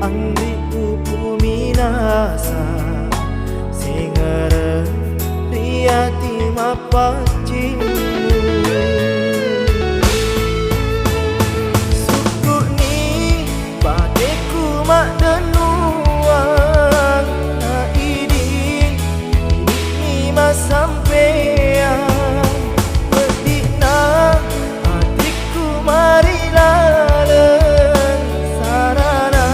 Angri upu minasa Singere riati mapacimu Suku ni badeku mak denuang Na idin ni mas sampean Berdikna hatiku mari laleng Sarana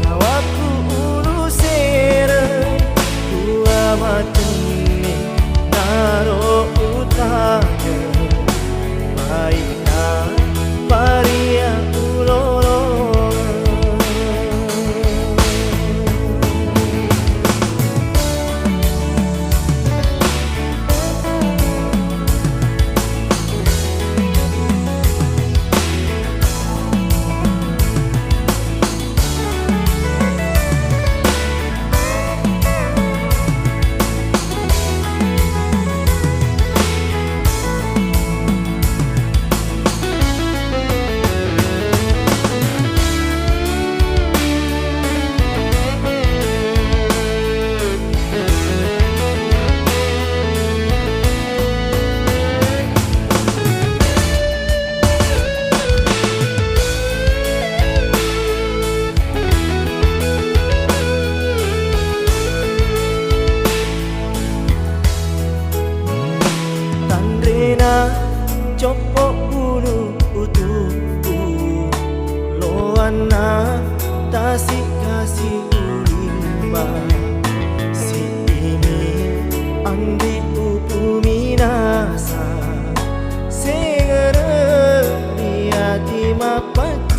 nyawaku ulu seren Dua mateni naro utanya Baikna paria ulolo Copok bulu utuku Loana tasik kasih ulimba Si ini angdi upu minasa Sengere dia di mapat